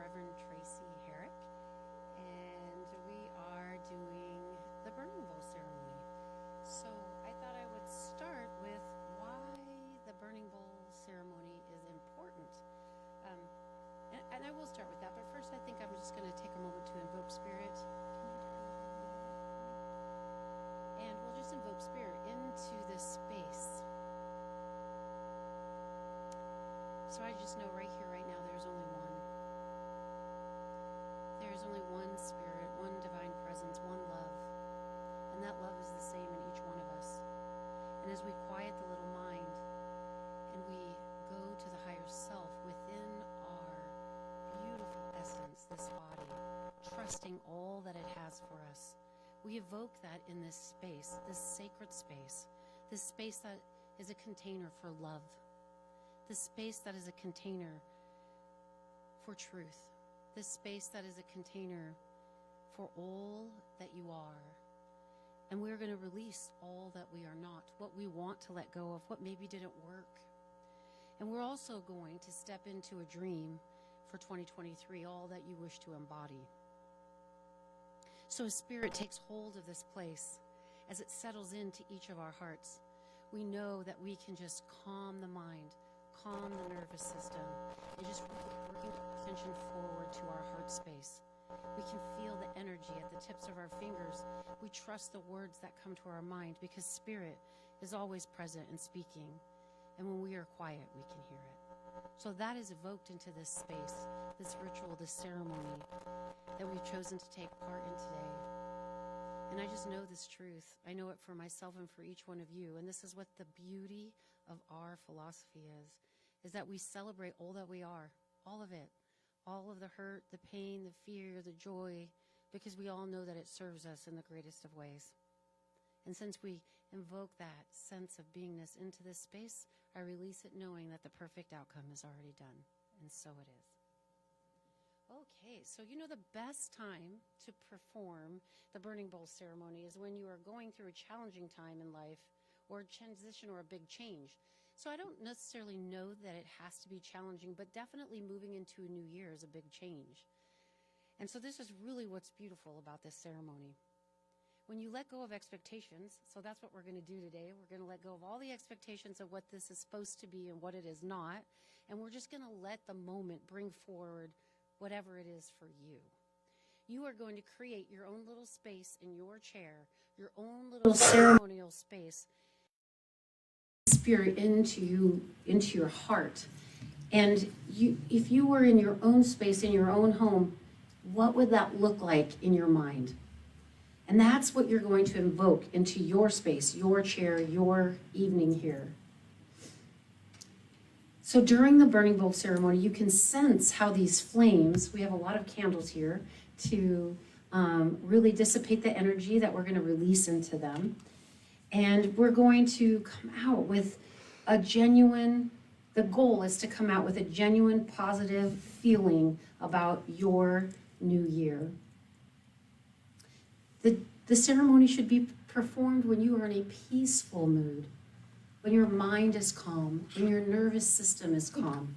Reverend Tracey Harrick, and we are doing the Burning Bowl ceremony. So I thought I would start with why the Burning Bowl ceremony is important. Um, and I will start with that, but first I think I'm just going to take a moment to invoke Spirit. And we'll just invoke Spirit into this space. So I just know right here, right now, there's only one. There's only one Spirit, one divine presence, one love. And that love is the same in each one of us. And as we quiet the little mind and we go to the higher self within our beautiful essence, this body, trusting all that it has for us, we evoke that in this space, this sacred space, this space that is a container for love. This space that is a container for truth. This space that is a container for all that you are. And we're going to release all that we are not, what we want to let go of, what maybe didn't work. And we're also going to step into a dream for 2023, all that you wish to embody. So as Spirit takes hold of this place, as it settles into each of our hearts, we know that we can just calm the mind, calm the nervous system, and just bring attention forward to our heart space. We can feel the energy at the tips of our fingers. We trust the words that come to our mind because Spirit is always present and speaking. And when we are quiet, we can hear it. So that is evoked into this space, this ritual, this ceremony that we've chosen to take part in today. And I just know this truth. I know it for myself and for each one of you. And this is what the beauty of our philosophy is that we celebrate all that we are, all of it, all of the hurt, the pain, the fear, the joy, because we all know that it serves us in the greatest of ways. And since we invoke that sense of beingness into this space, I release it knowing that the perfect outcome is already done. And so it is. Okay, so you know the best time to perform the Burning Bowl ceremony is when you are going through a challenging time in life or a transition or a big change. So I don't necessarily know that it has to be challenging, but definitely moving into a new year is a big change. And so this is really what's beautiful about this ceremony. When you let go of expectations, so that's what we're going to do today. We're going to let go of all the expectations of what this is supposed to be and what it is not. And we're just going to let the moment bring forward whatever it is for you. You are going to create your own little space in your chair, your own little ceremonial space, Spirit into your heart. And if you were in your own space, in your own home, what would that look like in your mind? And that's what you're going to invoke into your space, your chair, your evening here. So during the Burning Bowl ceremony, you can sense how these flames, we have a lot of candles here to really dissipate the energy that we're going to release into them. And we're going to come out with a genuine, the goal is to come out with a genuine positive feeling about your new year. The ceremony should be performed when you are in a peaceful mood, when your mind is calm, when your nervous system is calm.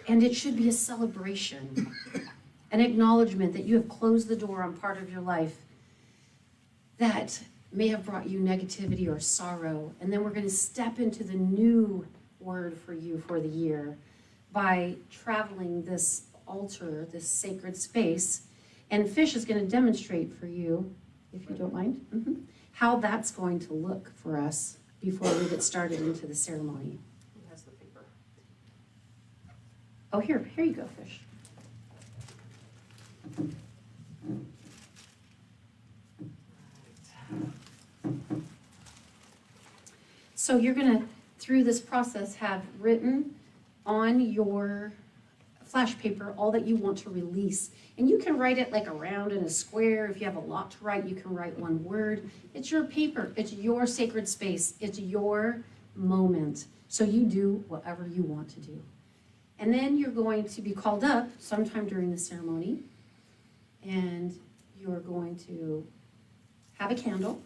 And it should be a celebration, an acknowledgement that you have closed the door on part of your life that may have brought you negativity or sorrow. And then we're going to step into the new word for you for the year by traveling this altar, this sacred space. And Fish is going to demonstrate for you, if you don't mind, how that's going to look for us before we get started into the ceremony. Who has the paper? Oh, here you go, Fish. So you're going to, through this process, have written on your flash paper all that you want to release. And you can write it like around in a square. If you have a lot to write, you can write one word. It's your paper. It's your sacred space. It's your moment. So you do whatever you want to do. And then you're going to be called up sometime during the ceremony. And you're going to have a candle.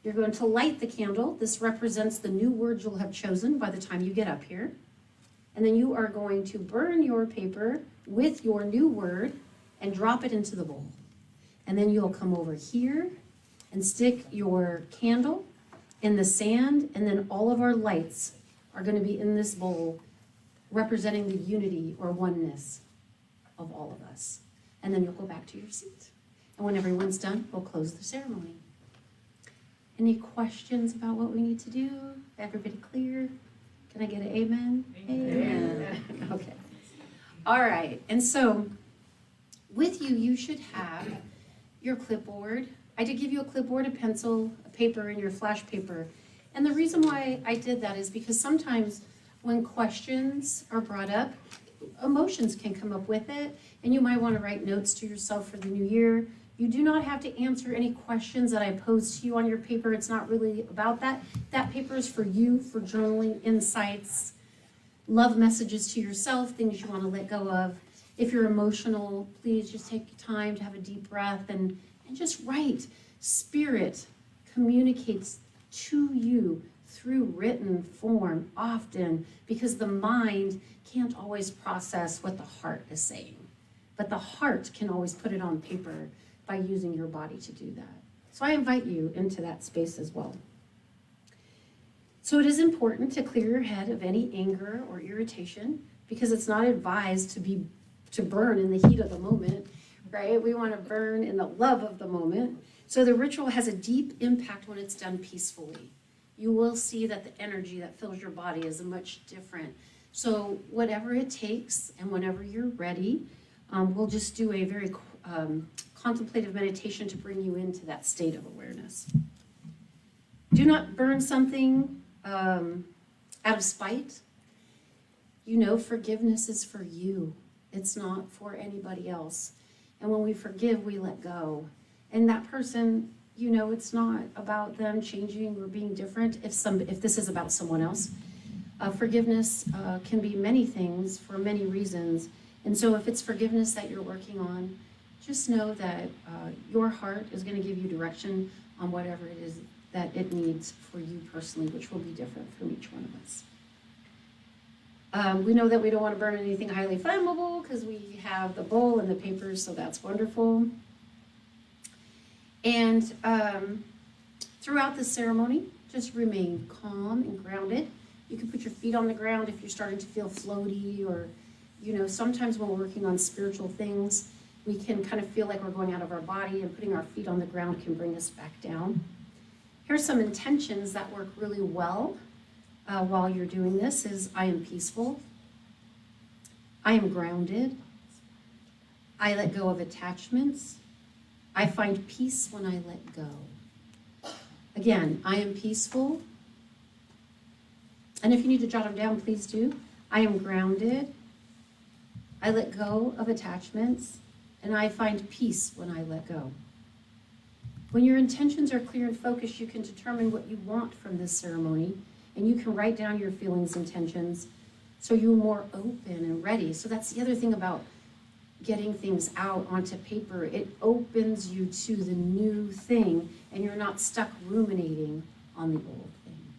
You're going to light the candle. This represents the new word you'll have chosen by the time you get up here. And then you are going to burn your paper with your new word and drop it into the bowl. And then you'll come over here and stick your candle in the sand, and then all of our lights are going to be in this bowl, representing the unity or oneness of all of us. And then you'll go back to your seat. And when everyone's done, we'll close the ceremony. Any questions about what we need to do? Everybody clear? Can I get an amen? Amen. Okay. All right. And so with you, you should have your clipboard. I did give you a clipboard, a pencil, a paper, and your flash paper. And the reason why I did that is because sometimes when questions are brought up, emotions can come up with it, and you might want to write notes to yourself for the new year. You do not have to answer any questions that I pose to you on your paper. It's not really about that. That paper is for you, for journaling, insights, love messages to yourself, things you want to let go of. If you're emotional, please just take time to have a deep breath and just write. Spirit communicates to you through written form often, because the mind can't always process what the heart is saying. But the heart can always put it on paper by using your body to do that. So I invite you into that space as well. So it is important to clear your head of any anger or irritation, because it's not advised to burn in the heat of the moment, right? We want to burn in the love of the moment. So the ritual has a deep impact when it's done peacefully. You will see that the energy that fills your body is much different. So whatever it takes, and whenever you're ready, we'll just do a very contemplative meditation to bring you into that state of awareness. Do not burn something out of spite. You know, forgiveness is for you. It's not for anybody else. And when we forgive, we let go. And that person, you know, it's not about them changing or being different. If this is about someone else, forgiveness can be many things for many reasons. And so if it's forgiveness that you're working on, just know that your heart is going to give you direction on whatever it is that it needs for you personally, which will be different from each one of us. We know that we don't want to burn anything highly flammable because we have the bowl and the papers, so that's wonderful. And throughout the ceremony, just remain calm and grounded. You can put your feet on the ground if you're starting to feel floaty, or, you know, sometimes when we're working on spiritual things, we can kind of feel like we're going out of our body, and putting our feet on the ground can bring us back down. Here's some intentions that work really well while you're doing this is: I am peaceful. I am grounded. I let go of attachments. I find peace when I let go. Again, I am peaceful. And if you need to jot them down, please do. I am grounded. I let go of attachments. And I find peace when I let go. When your intentions are clear and focused, you can determine what you want from this ceremony, and you can write down your feelings, intentions, so you're more open and ready. So that's the other thing about getting things out onto paper. It opens you to the new thing, and you're not stuck ruminating on the old thing.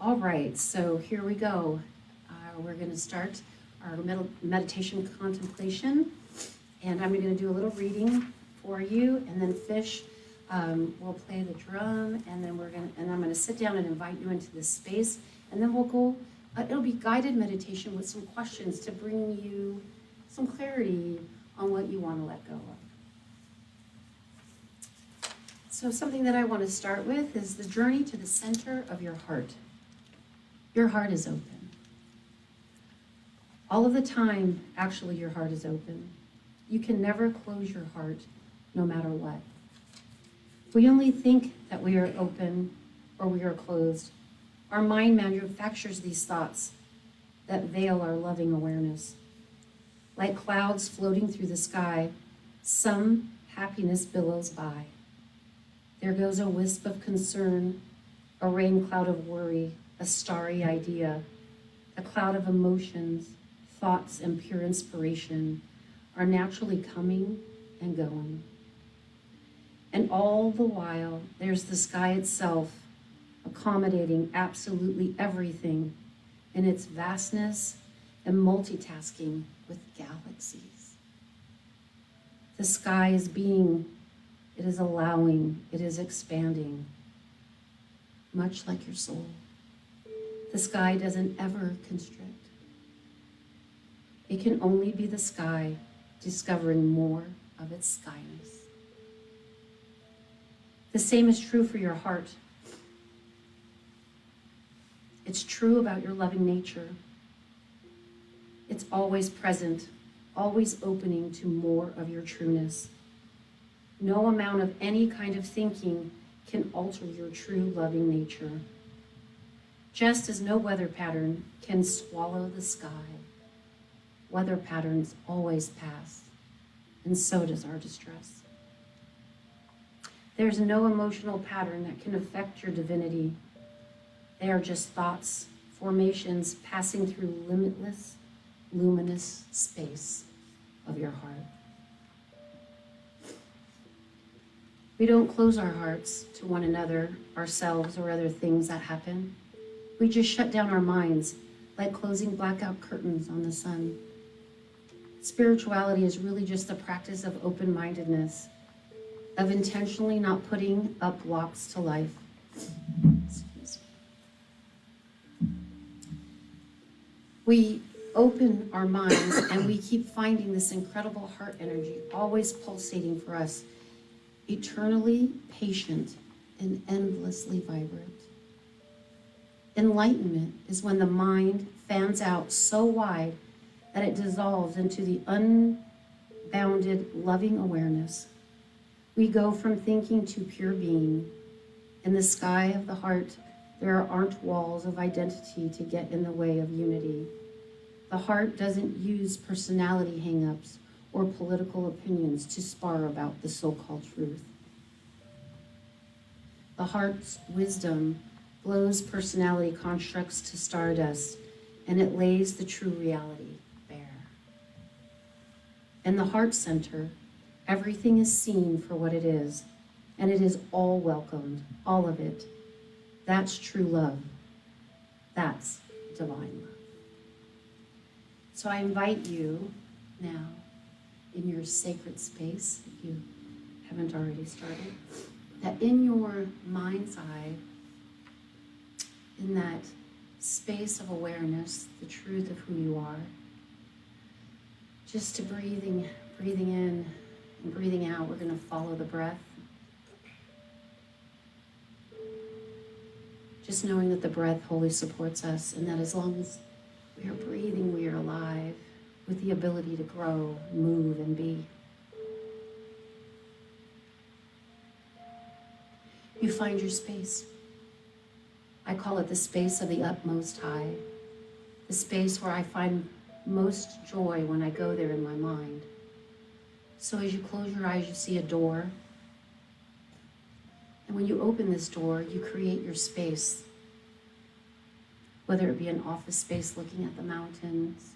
All right, so here we go. We're going to start our meditation contemplation, and I'm going to do a little reading for you, and then Fish will play the drum, and then I'm going to sit down and invite you into this space, and then we'll go. It'll be guided meditation with some questions to bring you some clarity on what you want to let go of. So something that I want to start with is the journey to the center of your heart. Your heart is open. All of the time, actually, your heart is open. You can never close your heart, no matter what. We only think that we are open or we are closed. Our mind manufactures these thoughts that veil our loving awareness. Like clouds floating through the sky, some happiness billows by. There goes a wisp of concern, a rain cloud of worry, a starry idea, a cloud of emotions, thoughts, and pure inspiration are naturally coming and going. And all the while, there's the sky itself, accommodating absolutely everything in its vastness and multitasking with galaxies. The sky is being, it is allowing, it is expanding, much like your soul. The sky doesn't ever constrict. It can only be the sky discovering more of its skyness. The same is true for your heart. It's true about your loving nature. It's always present, always opening to more of your trueness. No amount of any kind of thinking can alter your true loving nature. Just as no weather pattern can swallow the sky, weather patterns always pass, and so does our distress. There's no emotional pattern that can affect your divinity. They are just thoughts, formations passing through limitless, luminous space of your heart. We don't close our hearts to one another, ourselves, or other things that happen. We just shut down our minds like closing blackout curtains on the sun. Spirituality is really just the practice of open-mindedness, of intentionally not putting up blocks to life. Excuse me. We open our minds and we keep finding this incredible heart energy always pulsating for us, eternally patient and endlessly vibrant. Enlightenment is when the mind fans out so wide that it dissolves into the unbounded loving awareness. We go from thinking to pure being. In the sky of the heart, there aren't walls of identity to get in the way of unity. The heart doesn't use personality hang-ups or political opinions to spar about the so-called truth. The heart's wisdom blows personality constructs to stardust, and it lays the true reality bare. In the heart center, everything is seen for what it is, and it is all welcomed, all of it. That's true love. That's divine love. So I invite you now, in your sacred space, if you haven't already started, that in your mind's eye, in that space of awareness, the truth of who you are, just to breathing in and breathing out, we're going to follow the breath. Just knowing that the breath wholly supports us, and that as long as we are breathing, we are alive with the ability to grow, move, and be. You find your space. I call it the space of the utmost high, the space where I find most joy when I go there in my mind. So as you close your eyes, you see a door. And when you open this door, you create your space, whether it be an office space looking at the mountains,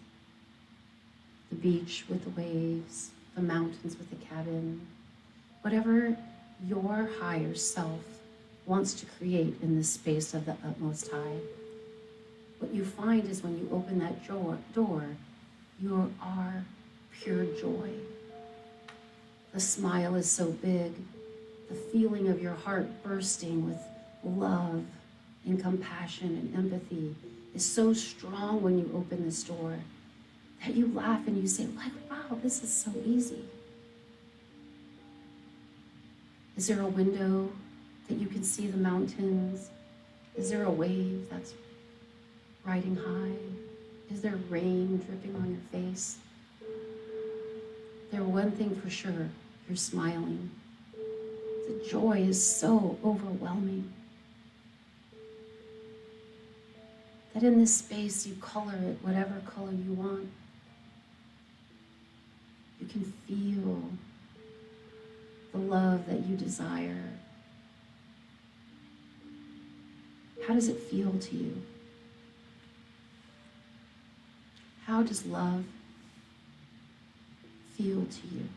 the beach with the waves, the mountains with the cabin, whatever your higher self wants to create in this space of the utmost high. What you find is when you open that door, you are pure joy. The smile is so big, the feeling of your heart bursting with love and compassion and empathy is so strong when you open this door that you laugh and you say, like, wow, this is so easy. Is there a window that you can see the mountains? Is there a wave that's riding high? Is there rain dripping on your face? There's one thing for sure, you're smiling. The joy is so overwhelming that in this space you color it whatever color you want. You can feel the love that you desire. How does it feel to you? How does love feel to you?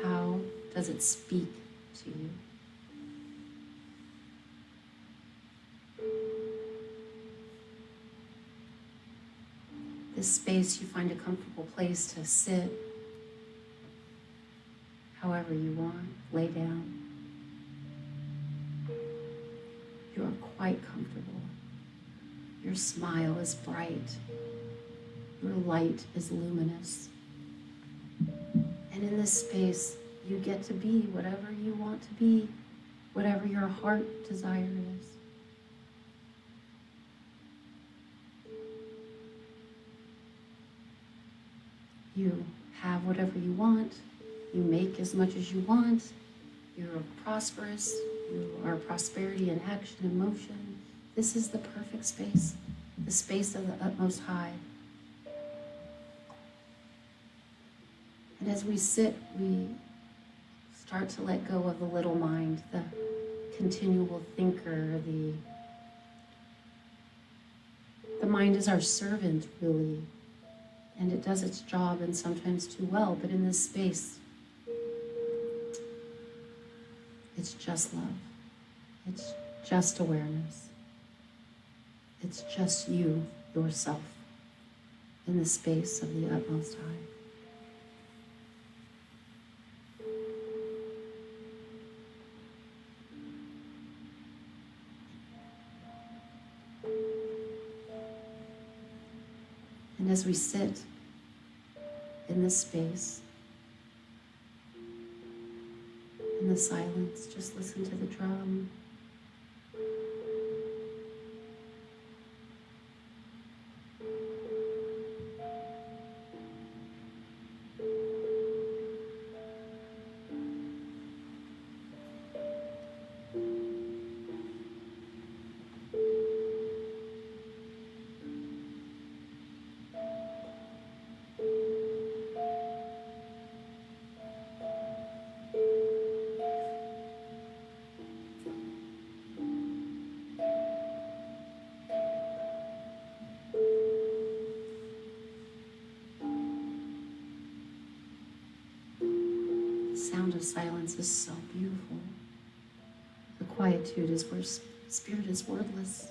How does it speak to you? This space, you find a comfortable place to sit however you want, lay down. You are quite comfortable. Your smile is bright. Your light is luminous. And in this space, you get to be whatever you want to be, whatever your heart desire is. You have whatever you want. You make as much as you want. You're prosperous. You are prosperity in action and motion. This is the perfect space, the space of the utmost high. And as we sit, we start to let go of the little mind, the continual thinker, the mind is our servant, really. And it does its job, and sometimes too well. But in this space, it's just love. It's just awareness. It's just you, yourself, in the space of the utmost high. And as we sit in this space, in the silence, just listen to the drum. Sound of silence is so beautiful. The quietude is where spirit is wordless.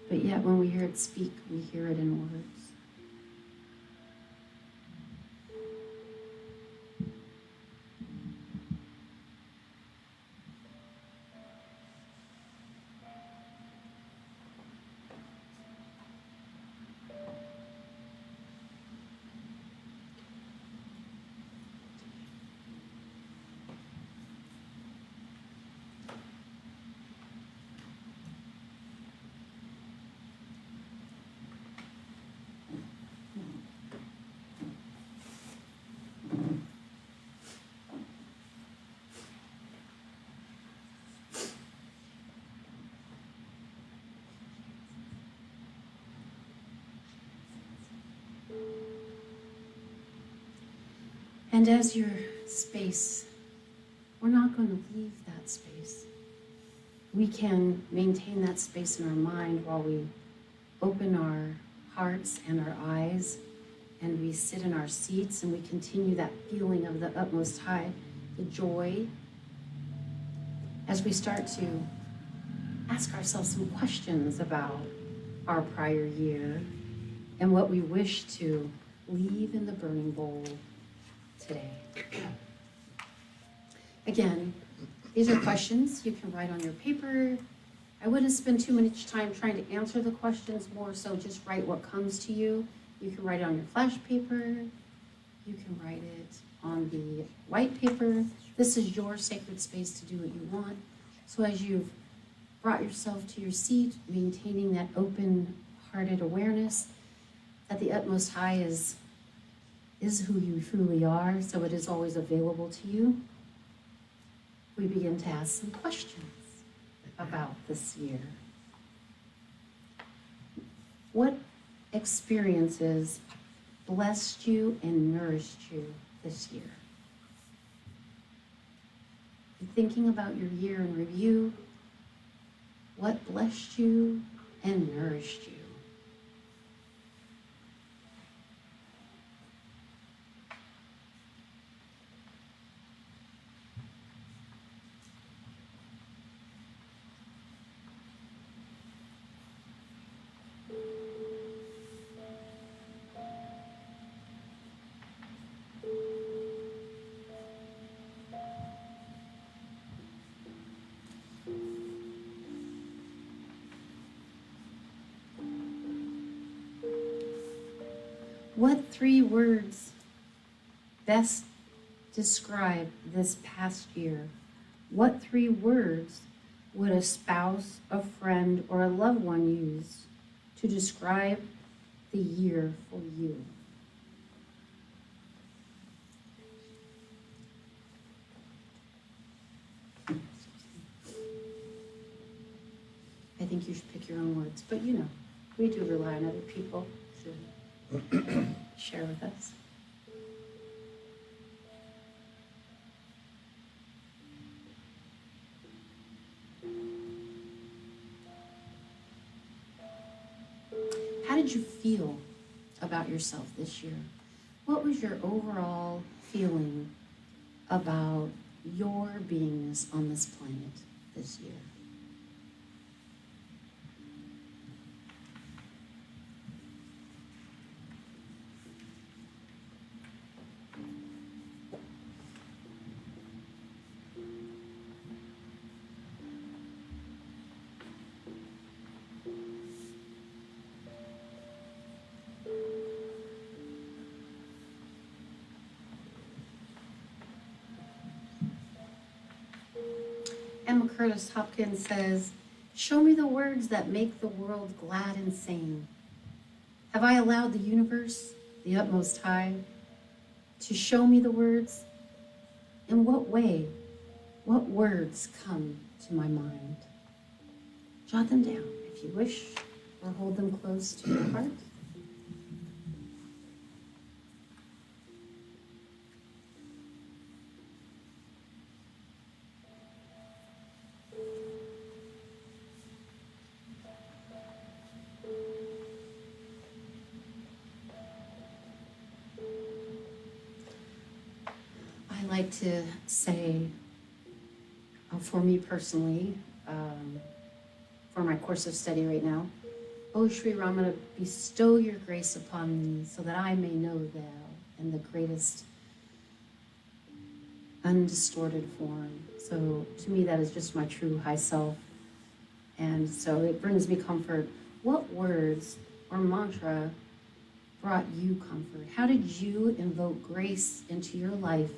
But yet when we hear it speak, we hear it in words. And as your space, we're not going to leave that space. We can maintain that space in our mind while we open our hearts and our eyes, and we sit in our seats and we continue that feeling of the utmost high, the joy, as we start to ask ourselves some questions about our prior year and what we wish to leave in the burning bowl today. Again, these are questions you can write on your paper. I wouldn't spend too much time trying to answer the questions, more so just write what comes to you. You can write it on your flash paper. You can write it on the white paper. This is your sacred space to do what you want. So as you've brought yourself to your seat, maintaining that open-hearted awareness that the utmost high is who you truly are, so it is always available to you, we begin to ask some questions about this year. What experiences blessed you and nourished you this year? Thinking about your year in review, what blessed you and nourished you? What 3 words best describe this past year? What 3 words would a spouse, a friend, or a loved one use to describe the year for you? I think you should pick your own words, but you know, we do rely on other people to share with us. How did you feel about yourself this year? What was your overall feeling about your beingness on this planet this year? Emma Curtis Hopkins says, "Show me the words that make the world glad and sane. Have I allowed the universe, the utmost high, to show me the words? In what way? What words come to my mind?" Jot them down if you wish, or hold them close to your heart. I like to say, for me personally, for my course of study right now, "O Shri Ramana, bestow your grace upon me so that I may know thou in the greatest undistorted form." So to me, that is just my true high self. And so it brings me comfort. What words or mantra brought you comfort? How did you invoke grace into your life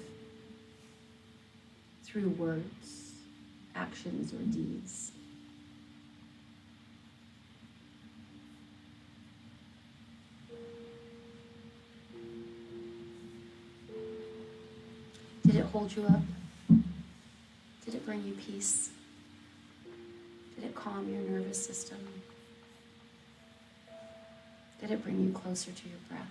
through words, actions, or deeds? Did it hold you up? Did it bring you peace? Did it calm your nervous system? Did it bring you closer to your breath?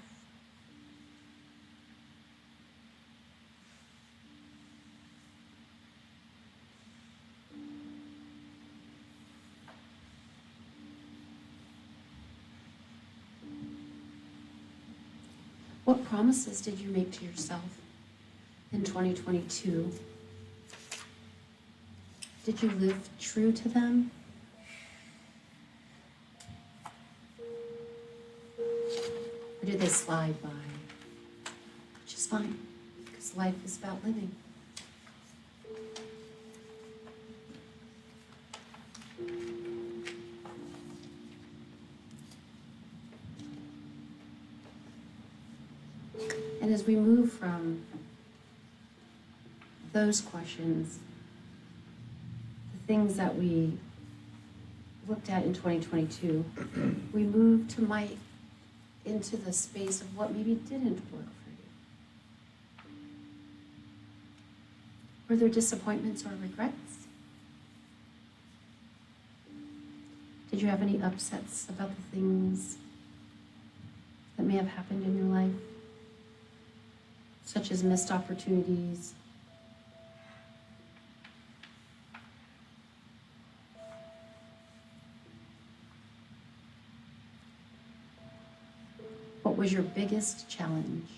What promises did you make to yourself in 2022? Did you live true to them? Or did they slide by? Which is fine, because life is about living. And as we move from those questions, the things that we looked at in 2022, we move to into the space of what maybe didn't work for you. Were there disappointments or regrets? Did you have any upsets about the things that may have happened in your life, such as missed opportunities, what was your biggest challenge?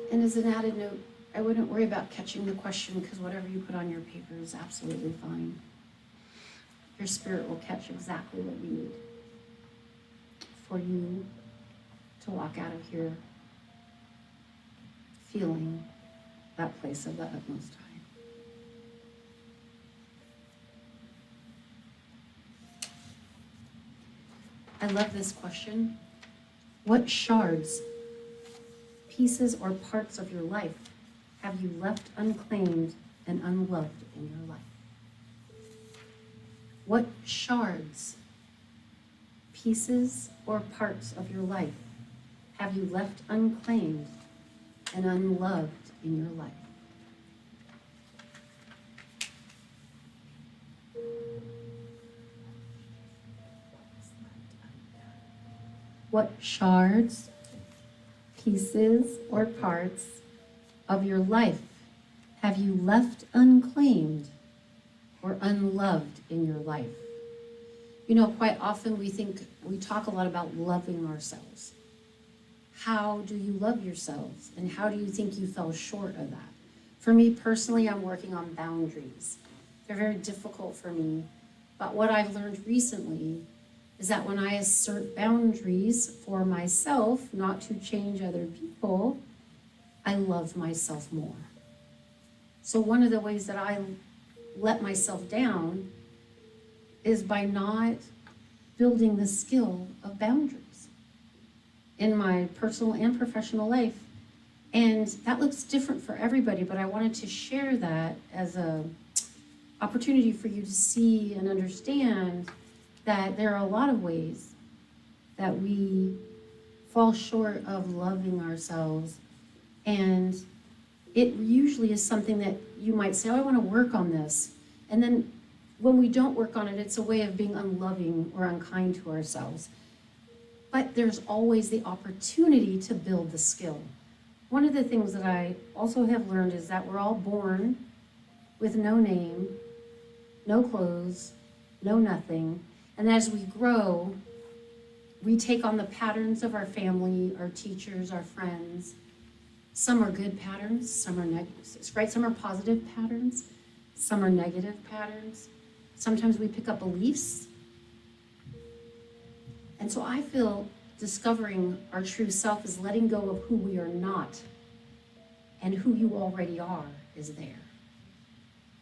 And as an added note, I wouldn't worry about catching the question, because whatever you put on your paper is absolutely fine. Your spirit will catch exactly what you need for you to walk out of here feeling that place of the utmost high. I love this question. What shards, pieces, or parts of your life have you left unclaimed and unloved in your life? What shards, pieces, or parts of your life have you left unclaimed and unloved in your life? What shards, pieces, or parts of your life have you left unclaimed or unloved in your life? You know, quite often we talk a lot about loving ourselves. How do you love yourselves? And how do you think you fell short of that? For me personally, I'm working on boundaries. They're very difficult for me. But what I've learned recently is that when I assert boundaries for myself, not to change other people, I love myself more. So one of the ways that I let myself down is by not building the skill of boundaries in my personal and professional life. And that looks different for everybody, but I wanted to share that as an opportunity for you to see and understand that there are a lot of ways that we fall short of loving ourselves. And it usually is something that you might say, oh, I want to work on this. And then when we don't work on it, it's a way of being unloving or unkind to ourselves. But there's always the opportunity to build the skill. One of the things that I also have learned is that we're all born with no name, no clothes, no nothing. And as we grow, we take on the patterns of our family, our teachers, our friends. Some are good patterns, some are negative, right? Some are positive patterns, some are negative patterns. Sometimes we pick up beliefs. And so I feel discovering our true self is letting go of who we are not, and who you already are is there.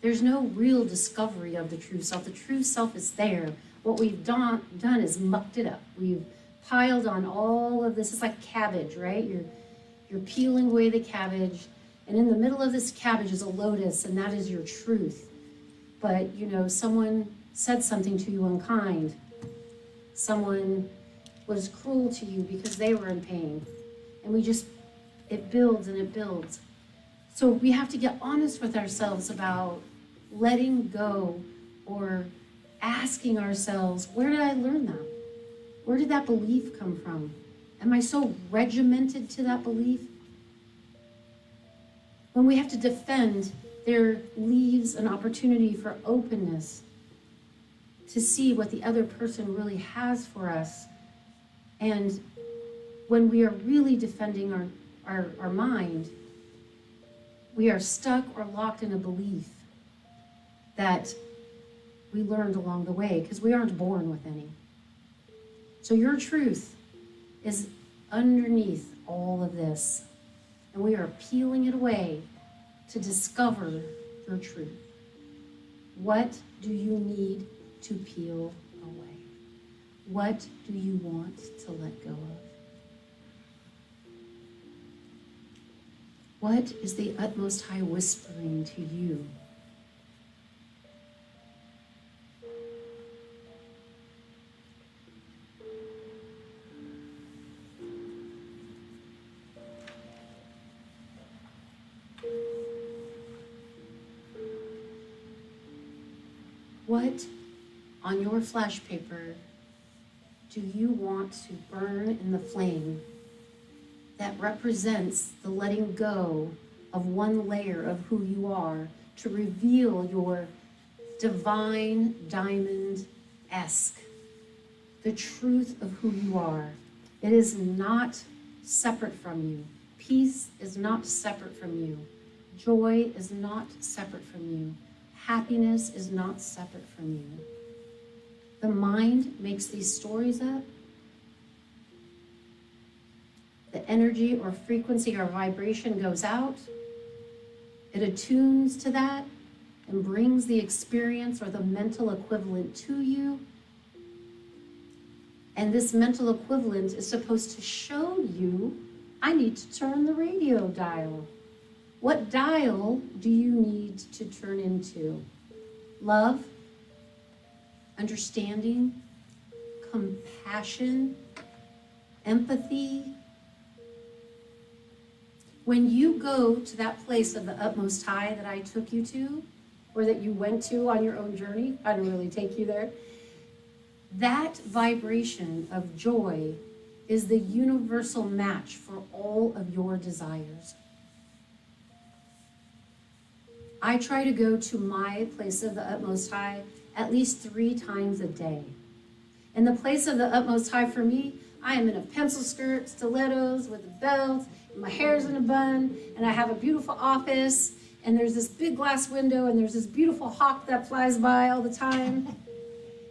There's no real discovery of the true self. The true self is there. What we've done is mucked it up. We've piled on all of this. It's like cabbage, right? You're peeling away the cabbage, and in the middle of this cabbage is a lotus, and that is your truth. But, you know, someone said something to you unkind. Someone was cruel to you because they were in pain. And it builds and it builds. So we have to get honest with ourselves about letting go, or asking ourselves, where did I learn that? Where did that belief come from? Am I so regimented to that belief? When we have to defend, there leaves an opportunity for openness to see what the other person really has for us. And when we are really defending our mind, we are stuck or locked in a belief that we learned along the way, because we aren't born with any. So your truth is underneath all of this, and we are peeling it away to discover your truth. What do you need to peel away? What do you want to let go of? What is the utmost high whispering to you? What on your flash paper do you want to burn in the flame that represents the letting go of one layer of who you are to reveal your divine diamond-esque, the truth of who you are? It is not separate from you. Peace is not separate from you. Joy is not separate from you. Happiness is not separate from you. The mind makes these stories up. The energy or frequency or vibration goes out. It attunes to that and brings the experience or the mental equivalent to you. And this mental equivalent is supposed to show you, I need to turn the radio dial. What dial do you need to turn into? Love, understanding, compassion, empathy. When you go to that place of the utmost high that I took you to, or that you went to on your own journey, I didn't really take you there, that vibration of joy is the universal match for all of your desires. I try to go to my place of the utmost high at least 3 times a day. And the place of the utmost high for me, I am in a pencil skirt, stilettos with a belt, and my hair's in a bun, and I have a beautiful office, and there's this big glass window, and there's this beautiful hawk that flies by all the time.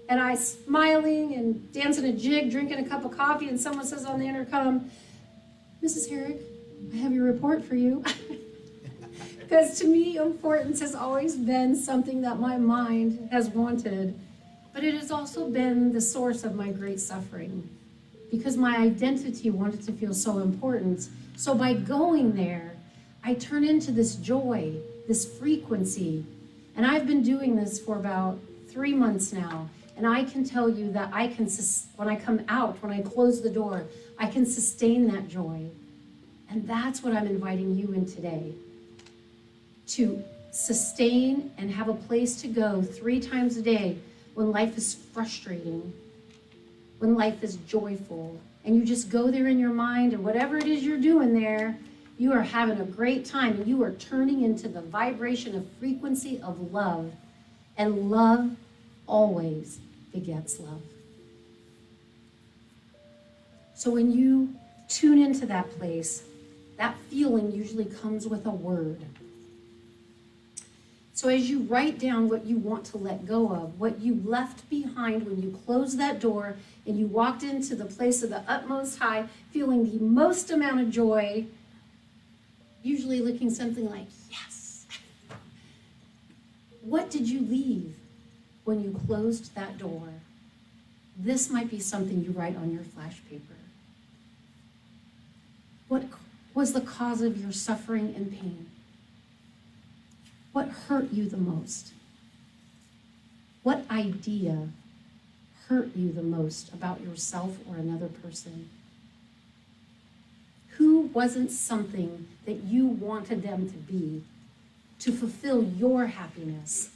And I smiling and dancing a jig, drinking a cup of coffee, and someone says on the intercom, "Mrs. Harrick, I have your report for you." Because to me, importance has always been something that my mind has wanted, but it has also been the source of my great suffering, because my identity wanted to feel so important. So by going there, I turn into this joy, this frequency, and I've been doing this for about 3 months now. And I can tell you that I can, when I come out, when I close the door, I can sustain that joy. And that's what I'm inviting you in today. To sustain and have a place to go 3 times a day when life is frustrating, when life is joyful. And you just go there in your mind, and whatever it is you're doing there, you are having a great time, and you are turning into the vibration of frequency of love. And love always begets love. So when you tune into that place, that feeling usually comes with a word. So as you write down what you want to let go of, what you left behind when you closed that door and you walked into the place of the utmost high, feeling the most amount of joy, usually looking something like, yes. What did you leave when you closed that door? This might be something you write on your flash paper. What was the cause of your suffering and pain? What hurt you the most? What idea hurt you the most about yourself or another person? Who wasn't something that you wanted them to be to fulfill your happiness,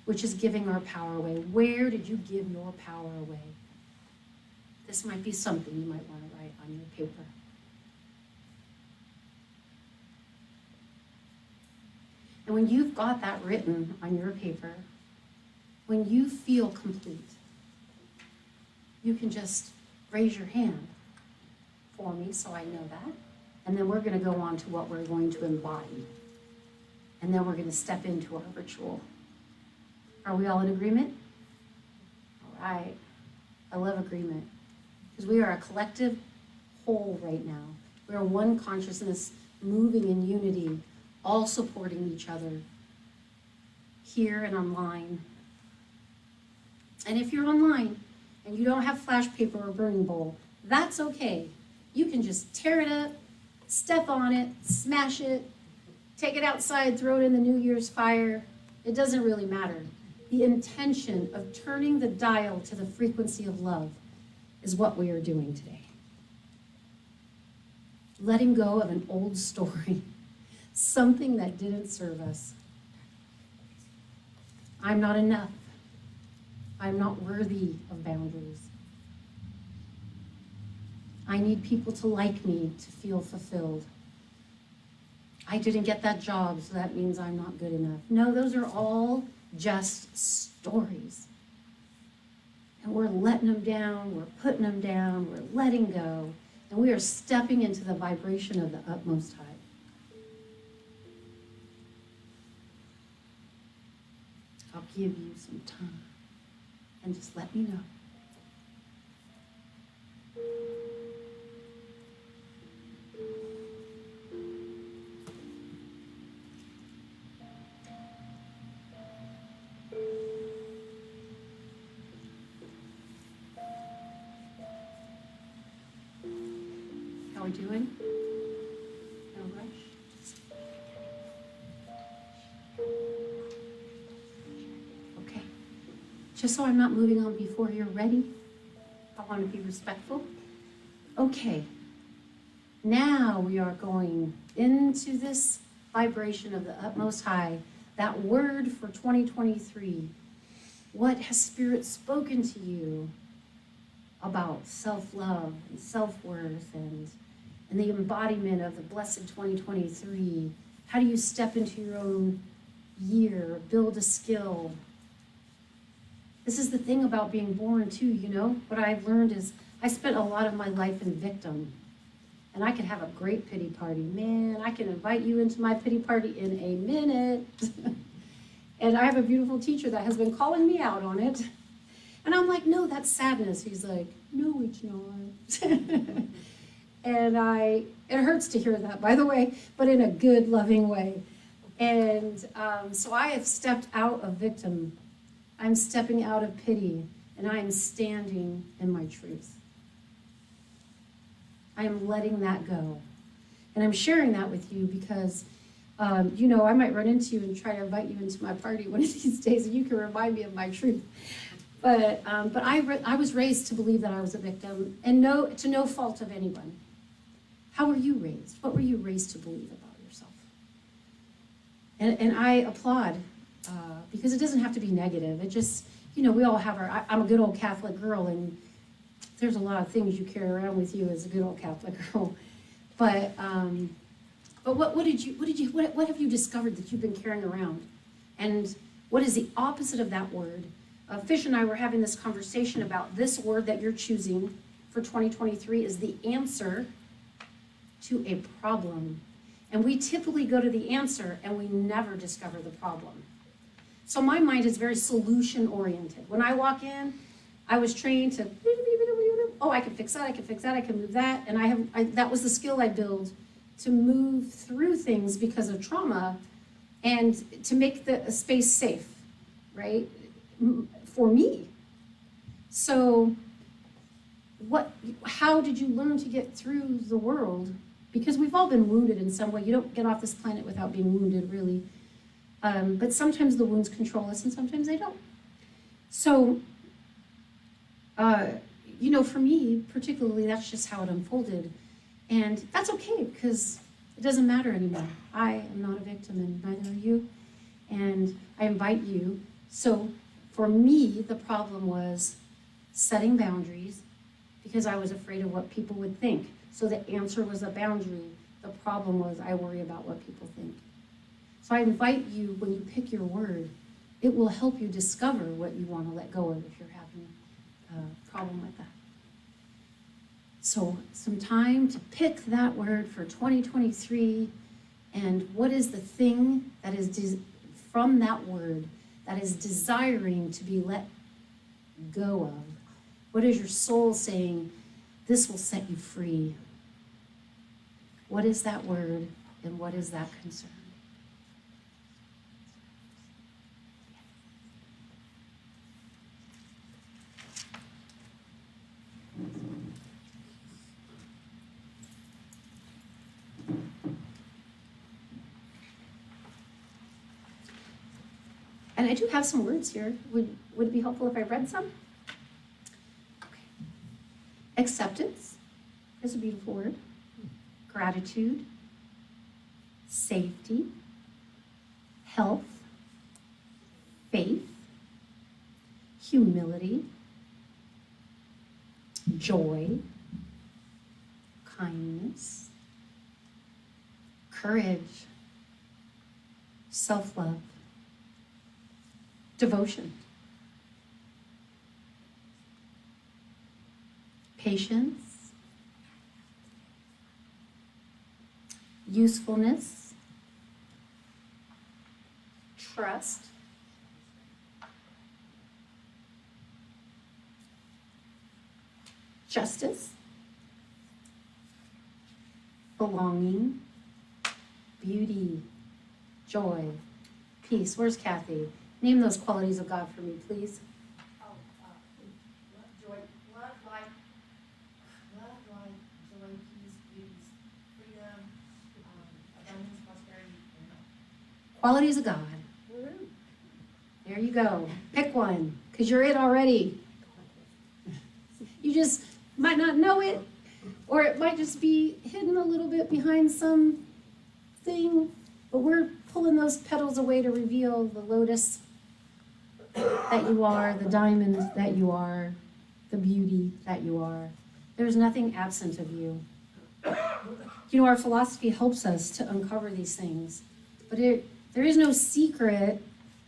which is giving our power away? Where did you give your power away? This might be something you might want to write on your paper. And when you've got that written on your paper, when you feel complete, you can just raise your hand for me so I know that. And then we're going to go on to what we're going to embody. And then we're going to step into our ritual. Are we all in agreement? All right. I love agreement, because we are a collective whole right now. We are one consciousness moving in unity, all supporting each other, here and online. And if you're online and you don't have flash paper or burning bowl, that's okay. You can just tear it up, step on it, smash it, take it outside, throw it in the New Year's fire. It doesn't really matter. The intention of turning the dial to the frequency of love is what we are doing today. Letting go of an old story, something that didn't serve us. I'm not enough. I'm not worthy of boundaries. I need people to like me to feel fulfilled. I didn't get that job, so that means I'm not good enough. No, those are all just stories. And we're letting them down, we're putting them down, we're letting go, and we are stepping into the vibration of the utmost high. I'll give you some time, and just let me know. we doing? No rush? Okay. Just so I'm not moving on before you're ready, I want to be respectful. Okay. Now we are going into this vibration of the utmost high, that word for 2023. What has Spirit spoken to you about self-love and self-worth and the embodiment of the blessed 2023? How do you step into your own year, build a skill? This is the thing about being born too, you know? What I've learned is I spent a lot of my life in victim. And I could have a great pity party. Man, I can invite you into my pity party in a minute. And I have a beautiful teacher that has been calling me out on it. And I'm like, no, that's sadness. He's like, no, it's not. And it hurts to hear that, by the way, but in a good, loving way. And so I have stepped out of victim. I'm stepping out of pity, and I am standing in my truth. I am letting that go. And I'm sharing that with you because, you know, I might run into you and try to invite you into my party one of these days, and you can remind me of my truth. But I was raised to believe that I was a victim, and to no fault of anyone. How were you raised? What were you raised to believe about yourself? And I applaud, because it doesn't have to be negative. It just, you know, we all have I'm a good old Catholic girl, and there's a lot of things you carry around with you as a good old Catholic girl. But what have you discovered that you've been carrying around? And what is the opposite of that word? Fish and I were having this conversation about this word that you're choosing for 2023 is the answer to a problem. And we typically go to the answer and we never discover the problem. So my mind is very solution oriented. When I walk in, I was trained to, oh, I can fix that, I can move that. And that was the skill I built to move through things because of trauma and to make the space safe, right? For me. So how did you learn to get through the world? Because we've all been wounded in some way. You don't get off this planet without being wounded, really. But sometimes the wounds control us and sometimes they don't. So, you know, for me, particularly, that's just how it unfolded. And that's okay, because it doesn't matter anymore. I am not a victim, and neither are you. And I invite you. So for me, the problem was setting boundaries because I was afraid of what people would think. So the answer was a boundary. The problem was I worry about what people think. So I invite you, when you pick your word, it will help you discover what you want to let go of if you're having a problem with that. So some time to pick that word for 2023, and what is the thing that is from that word that is desiring to be let go of? What is your soul saying, this will set you free? What is that word, and what is that concern? And I do have some words here. Would it be helpful if I read some? Okay. Acceptance is a beautiful word. Gratitude, safety, health, faith, humility, joy, kindness, courage, self-love, devotion, patience, usefulness, trust, justice, belonging, beauty, joy, peace. Where's Kathy? Name those qualities of God for me, please. Joy, love, light, joy, peace, beauty, Qualities of God. There you go. Pick one, because you're it already. You just might not know it, or it might just be hidden a little bit behind some thing, but we're pulling those petals away to reveal the lotus that you are, the diamond that you are, the beauty that you are. There's nothing absent of you. You know, our philosophy helps us to uncover these things, but there is no secret.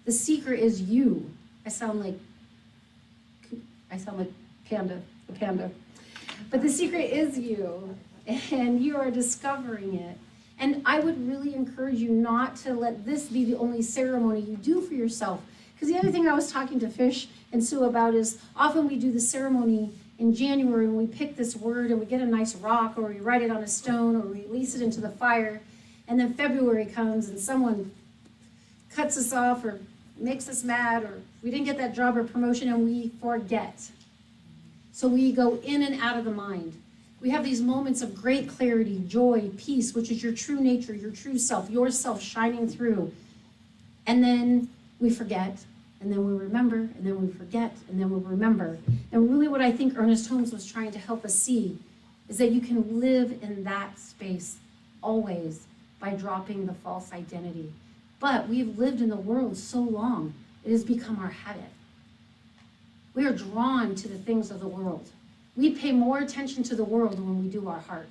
The secret is you. I sound like panda, a panda. But the secret is you, and you are discovering it. And I would really encourage you not to let this be the only ceremony you do for yourself. Because the other thing I was talking to Fish and Sue about is often we do the ceremony in January and we pick this word and we get a nice rock, or we write it on a stone, or we release it into the fire. And then February comes and someone cuts us off or makes us mad, or we didn't get that job or promotion, and we forget. So we go in and out of the mind. We have these moments of great clarity, joy, peace, which is your true nature, your true self, yourself shining through. And then we forget, and then we remember, and then we forget, and then we remember. And really what I think Ernest Holmes was trying to help us see is that you can live in that space always by dropping the false identity. But we've lived in the world so long, it has become our habit. We are drawn to the things of the world. We pay more attention to the world when we do our heart.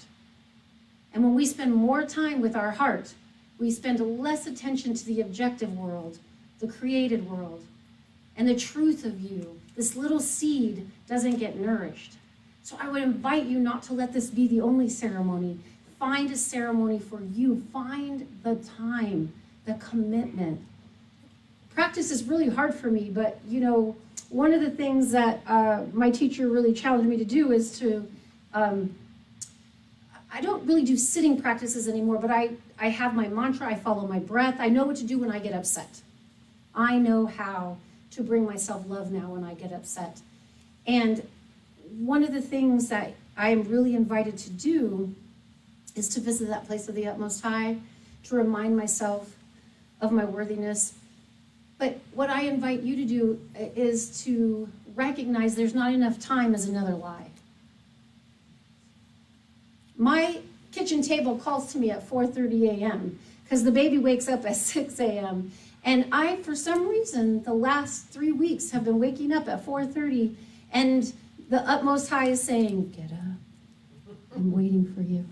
And when we spend more time with our heart, we spend less attention to the objective world, the created world, and the truth of you. This little seed doesn't get nourished. So I would invite you not to let this be the only ceremony. Find a ceremony for you. Find the time, the commitment. Practice is really hard for me, but you know, one of the things that my teacher really challenged me to do is to, I don't really do sitting practices anymore, but I have my mantra, I follow my breath. I know what to do when I get upset. I know how to bring myself love now when I get upset. And one of the things that I am really invited to do is to visit that place of the utmost high, to remind myself of my worthiness. But what I invite you to do is to recognize there's not enough time is another lie. My kitchen table calls to me at 4:30 a.m. because the baby wakes up at 6 a.m. And I, for some reason, the last 3 weeks have been waking up at 4:30, and the utmost high is saying, get up, I'm waiting for you.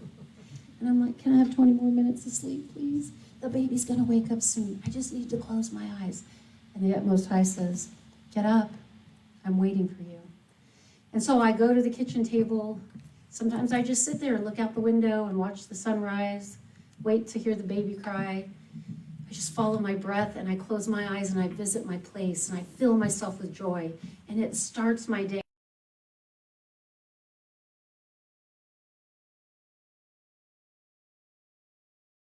And I'm like, can I have 20 more minutes of sleep, please? The baby's gonna wake up soon. I just need to close my eyes. And the utmost high says, get up, I'm waiting for you. And so I go to the kitchen table. Sometimes I just sit there and look out the window and watch the sunrise, wait to hear the baby cry. I just follow my breath and I close my eyes and I visit my place and I fill myself with joy. And it starts my day.